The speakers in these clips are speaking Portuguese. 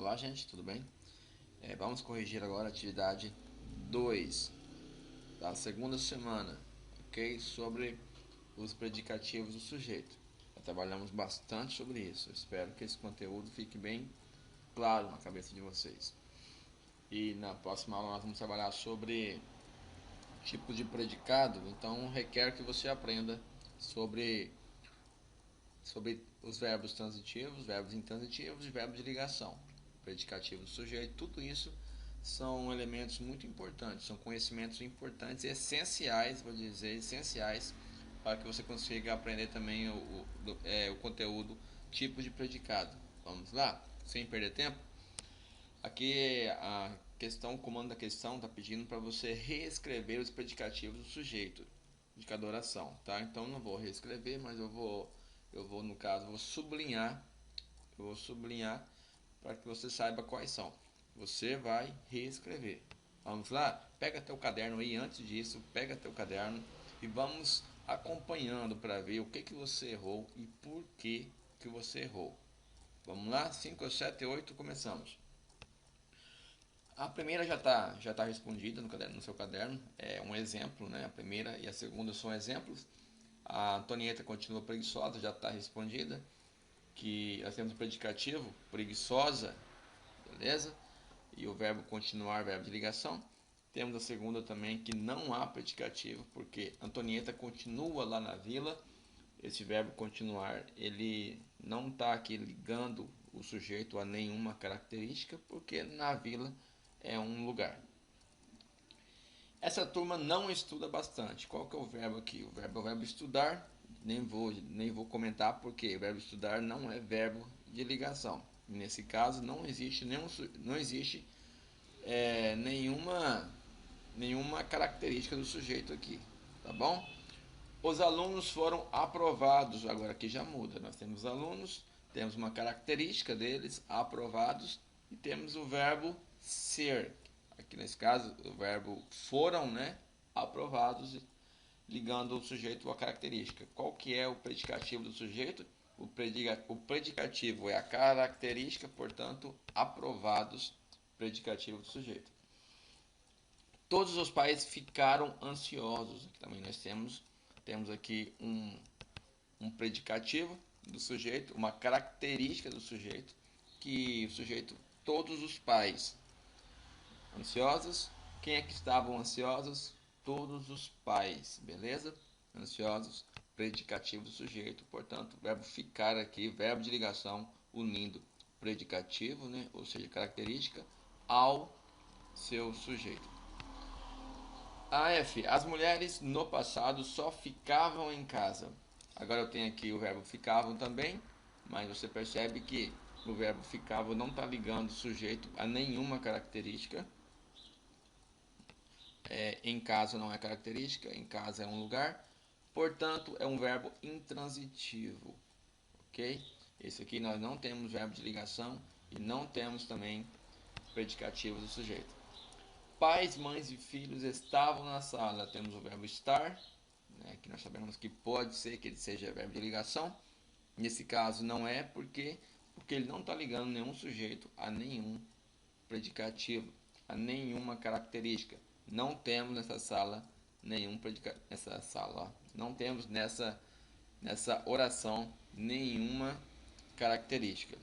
Olá, gente, tudo bem? Vamos corrigir agora a atividade 2 da segunda semana, ok? Sobre os predicativos do sujeito. Já trabalhamos bastante sobre isso. Eu espero que esse conteúdo fique bem claro na cabeça de vocês. E na próxima aula nós vamos trabalhar sobre tipos de predicado, então requer que você aprenda sobre os verbos transitivos, verbos intransitivos e verbos de ligação, predicativo do sujeito. Tudo isso são elementos muito importantes, são conhecimentos importantes e essenciais, vou dizer, essenciais para que você consiga aprender também o conteúdo tipo de predicado. Vamos lá? Sem perder tempo? Aqui o comando da questão está pedindo para você reescrever os predicativos do sujeito de cada oração, tá? Então não vou reescrever, mas no caso, eu vou sublinhar para que você saiba quais são. Você vai reescrever. Vamos lá? Pega teu caderno aí, antes disso, pega teu caderno e vamos acompanhando para ver o que você errou e por que você errou. Vamos lá? 5, 7, 8, começamos. A primeira já tá respondida no seu caderno, é um exemplo, né? A primeira e a segunda são exemplos. A Antonieta continua preguiçosa, já está respondida. Que nós temos o predicativo, preguiçosa, beleza? E o verbo continuar, verbo de ligação. Temos a segunda também, que não há predicativo, porque Antonieta continua lá na vila. Esse verbo continuar, ele não está aqui ligando o sujeito a nenhuma característica, porque na vila é um lugar. Essa turma não estuda bastante. Qual que é o verbo aqui? O verbo é o verbo estudar. Nem vou comentar porque o verbo estudar não é verbo de ligação. Nesse caso não existe nenhuma característica do sujeito aqui, tá bom? Os alunos foram aprovados. Agora aqui já muda. Nós temos alunos, temos uma característica deles, aprovados, e temos o verbo ser. Aqui nesse caso, o verbo foram, né, aprovados, ligando o sujeito à característica. Qual que é o predicativo do sujeito? O predicativo é a característica, portanto, aprovados, predicativo do sujeito. Todos os pais ficaram ansiosos. Aqui também nós temos aqui um predicativo do sujeito, uma característica do sujeito, que o sujeito, todos os pais ansiosos. Quem é que estavam ansiosos? Todos os pais, beleza? Ansiosos, predicativo do sujeito, portanto, verbo ficar aqui, verbo de ligação, unindo predicativo, né? Ou seja, característica, ao seu sujeito. A F. As mulheres no passado só ficavam em casa. Agora eu tenho aqui o verbo ficavam também, mas você percebe que o verbo ficavam não está ligando o sujeito a nenhuma característica. Em casa não é característica, em casa é um lugar, portanto é um verbo intransitivo, ok? Esse aqui nós não temos verbo de ligação e não temos também predicativo do sujeito. Pais, mães e filhos estavam na sala, temos o verbo estar, né, que nós sabemos que pode ser que ele seja verbo de ligação. Nesse caso não é porque ele não está ligando nenhum sujeito a nenhum predicativo, a nenhuma característica. Não temos nessa sala nenhum predicativo, não temos nessa oração nenhuma característica.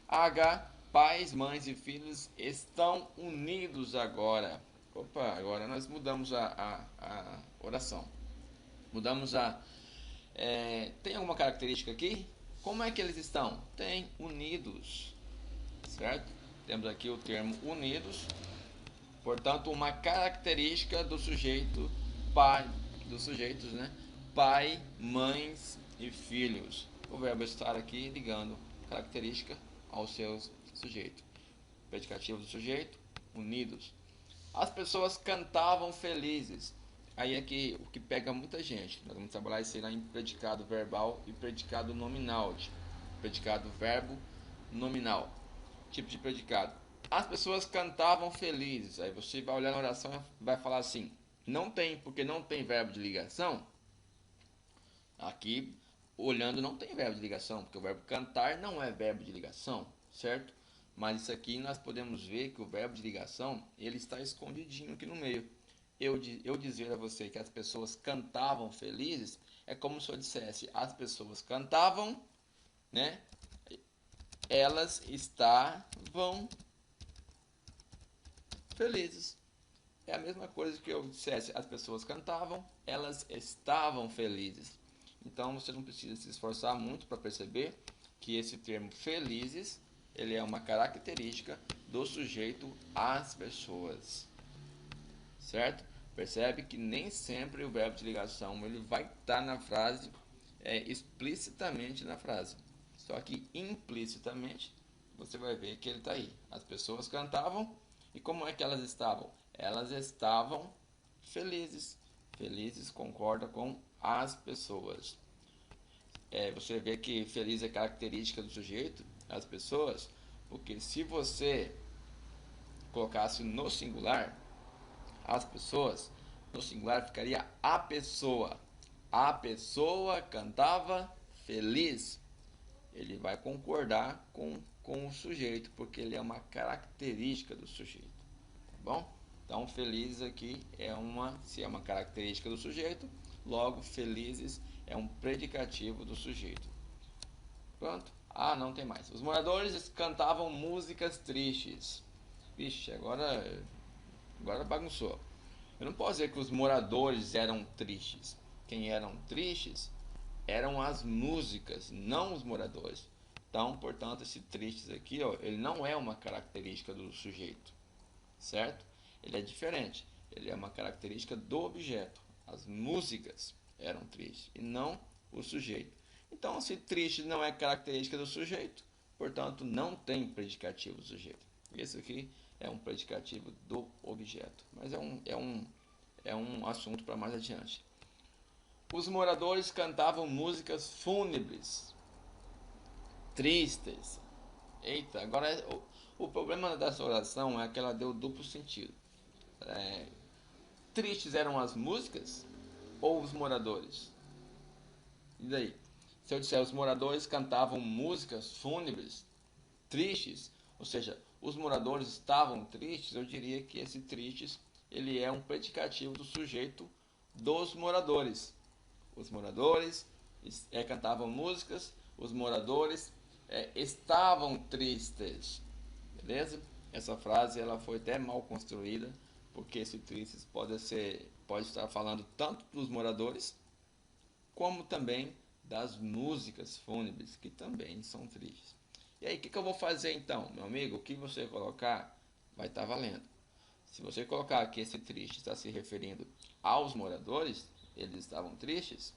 H. Pais, mães e filhos estão unidos agora. Opa, agora nós mudamos a oração. Mudamos tem alguma característica aqui? Como é que eles estão? Tem unidos, certo? Temos aqui o termo unidos. Portanto, uma característica do sujeito, pai, dos sujeitos, né? Pai, mães e filhos. O verbo estar aqui ligando característica ao seu sujeito. Predicativo do sujeito, unidos. As pessoas cantavam felizes. Aí é que o que pega muita gente. Nós vamos trabalhar isso aí lá em predicado verbal e predicado nominal. Predicado verbo nominal. Tipo de predicado. As pessoas cantavam felizes. Aí você vai olhar na oração e vai falar assim: não tem, porque não tem verbo de ligação. Aqui, olhando, não tem verbo de ligação, porque o verbo cantar não é verbo de ligação, certo? Mas isso aqui nós podemos ver que o verbo de ligação, ele está escondidinho aqui no meio. Eu dizer a você que as pessoas cantavam felizes, é como se eu dissesse, as pessoas cantavam, né? Elas estavam felizes. É a mesma coisa que eu dissesse, as pessoas cantavam, elas estavam felizes. Então você não precisa se esforçar muito para perceber que esse termo felizes, ele é uma característica do sujeito às pessoas. Certo? Percebe que nem sempre o verbo de ligação ele vai estar na frase, explicitamente na frase. Só que implicitamente você vai ver que ele está aí. As pessoas cantavam e como é que elas estavam? Elas estavam felizes. Felizes concorda com as pessoas. Você vê que feliz é característica do sujeito, as pessoas, porque se você colocasse no singular, as pessoas, no singular ficaria a pessoa. A pessoa cantava feliz. Ele vai concordar com o sujeito, porque ele é uma característica do sujeito. Tá bom? Então, feliz aqui se é uma característica do sujeito, logo felizes é um predicativo do sujeito. Pronto? Ah, não tem mais. Os moradores cantavam músicas tristes. Vixe, agora bagunçou. Eu não posso dizer que os moradores eram tristes. Quem eram tristes eram as músicas, não os moradores. Então, portanto, esse tristes aqui, ó, ele não é uma característica do sujeito, certo? Ele é diferente. Ele é uma característica do objeto. As músicas eram tristes e não o sujeito. Então, se triste não é característica do sujeito, portanto, não tem predicativo do sujeito. Esse aqui é um predicativo do objeto, mas é um assunto para mais adiante. Os moradores cantavam músicas fúnebres, tristes. Eita, agora o problema dessa oração é que ela deu duplo sentido. Tristes eram as músicas ou os moradores? E daí? Se eu disser os moradores cantavam músicas fúnebres, tristes, ou seja, os moradores estavam tristes, eu diria que esse tristes ele é um predicativo do sujeito dos moradores. Os moradores cantavam músicas, os moradores estavam tristes. Beleza? Essa frase ela foi até mal construída, porque esse tristes pode estar falando tanto dos moradores, como também das músicas fúnebres, que também são tristes. E aí, o que eu vou fazer então, meu amigo? O que você colocar vai estar valendo. Se você colocar que esse triste está se referindo aos moradores, eles estavam tristes,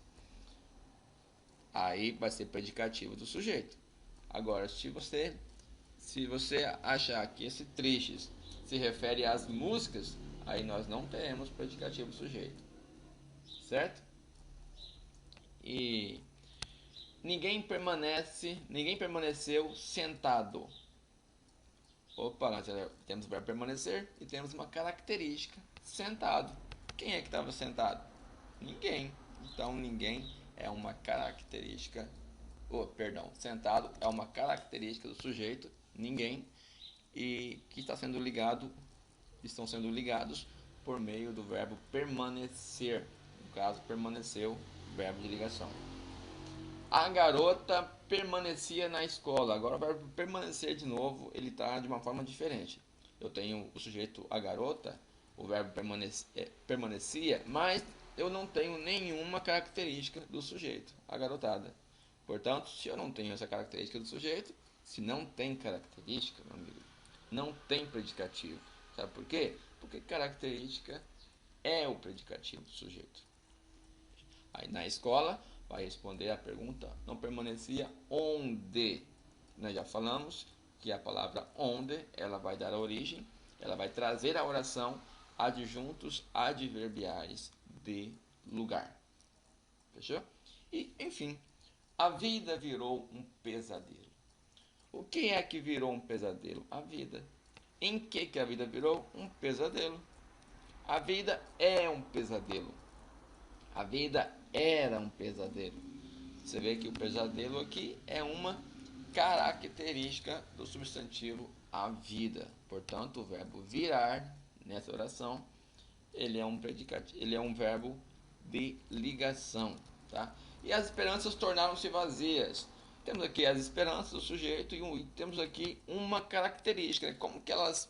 aí vai ser predicativo do sujeito. Agora, se você achar que esse tristes se refere às músicas, aí nós não teremos predicativo do sujeito. Certo? E ninguém permaneceu sentado. Opa, nós temos o verbo permanecer e temos uma característica, sentado. Quem é que estava sentado? Ninguém. Então, ninguém é uma característica. Sentado é uma característica do sujeito, ninguém, e que estão sendo ligados por meio do verbo permanecer. No caso, permaneceu, verbo de ligação. A garota permanecia na escola. Agora o verbo permanecer de novo, ele está de uma forma diferente. Eu tenho o sujeito a garota, o verbo permanecia, mas eu não tenho nenhuma característica do sujeito, a garotada. Portanto, se eu não tenho essa característica do sujeito, se não tem característica, meu amigo, não tem predicativo. Sabe por quê? Porque característica é o predicativo do sujeito. Aí na escola vai responder a pergunta, não permanecia onde? Nós já falamos que a palavra onde, ela vai dar a origem, ela vai trazer a oração adjuntos adverbiais de lugar. Fechou? E, enfim, a vida virou um pesadelo. O que é que virou um pesadelo? A vida. Em que a vida virou um pesadelo? A vida é um pesadelo. A vida era um pesadelo. Você vê que o pesadelo aqui é uma característica do substantivo a vida. Portanto, o verbo virar nessa oração, ele é um predicativo, ele é um verbo de ligação, tá? E as esperanças tornaram-se vazias. Temos aqui as esperanças do sujeito e temos aqui uma característica, como que elas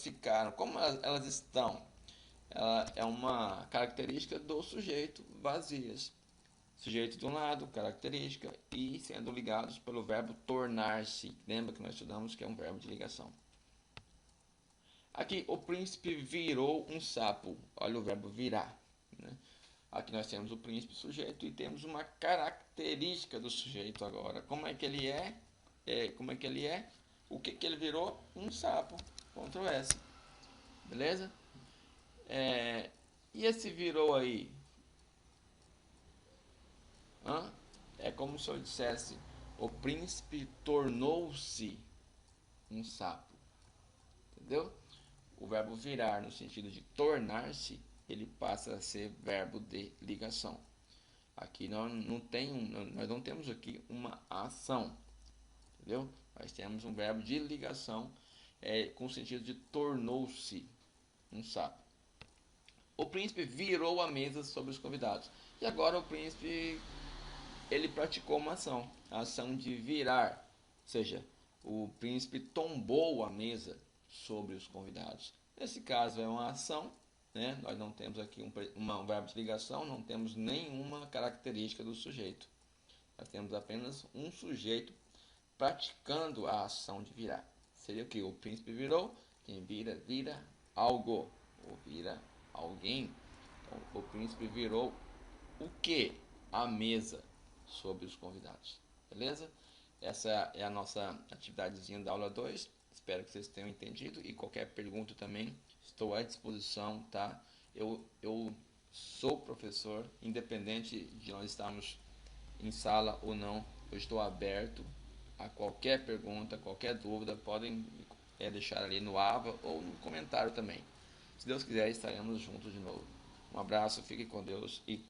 ficaram, como elas estão. Ela é uma característica do sujeito, vazias. Sujeito de um lado, característica, e sendo ligados pelo verbo tornar-se. Lembra que nós estudamos que é um verbo de ligação. Aqui, o príncipe virou um sapo. Olha o verbo virar, né? Aqui nós temos o príncipe sujeito e temos uma característica do sujeito agora. Como é que ele é? Como é que ele é? O que ele virou? Um sapo. Ctrl S. Beleza? E esse virou aí? É como se eu dissesse: o príncipe tornou-se um sapo. Entendeu? O verbo virar, no sentido de tornar-se, ele passa a ser verbo de ligação. Aqui nós não temos aqui uma ação. Entendeu? Nós temos um verbo de ligação com o sentido de tornou-se um sapo. O príncipe virou a mesa sobre os convidados. E agora o príncipe, ele praticou uma ação, a ação de virar, ou seja, o príncipe tombou a mesa sobre os convidados. Nesse caso é uma ação, né? Nós não temos aqui um verbo de ligação, não temos nenhuma característica do sujeito. Nós temos apenas um sujeito praticando a ação de virar. Seria o que? O príncipe virou, quem vira, vira algo, ou vira alguém. Então, o príncipe virou o que? A mesa sobre os convidados. Beleza? Essa é a nossa atividadezinha da aula 2. Espero que vocês tenham entendido. E qualquer pergunta também, estou à disposição, tá? Eu sou professor, independente de nós estarmos em sala ou não. Eu estou aberto a qualquer pergunta, qualquer dúvida. Podem deixar ali no AVA ou no comentário também. Se Deus quiser, estaremos juntos de novo. Um abraço, fique com Deus e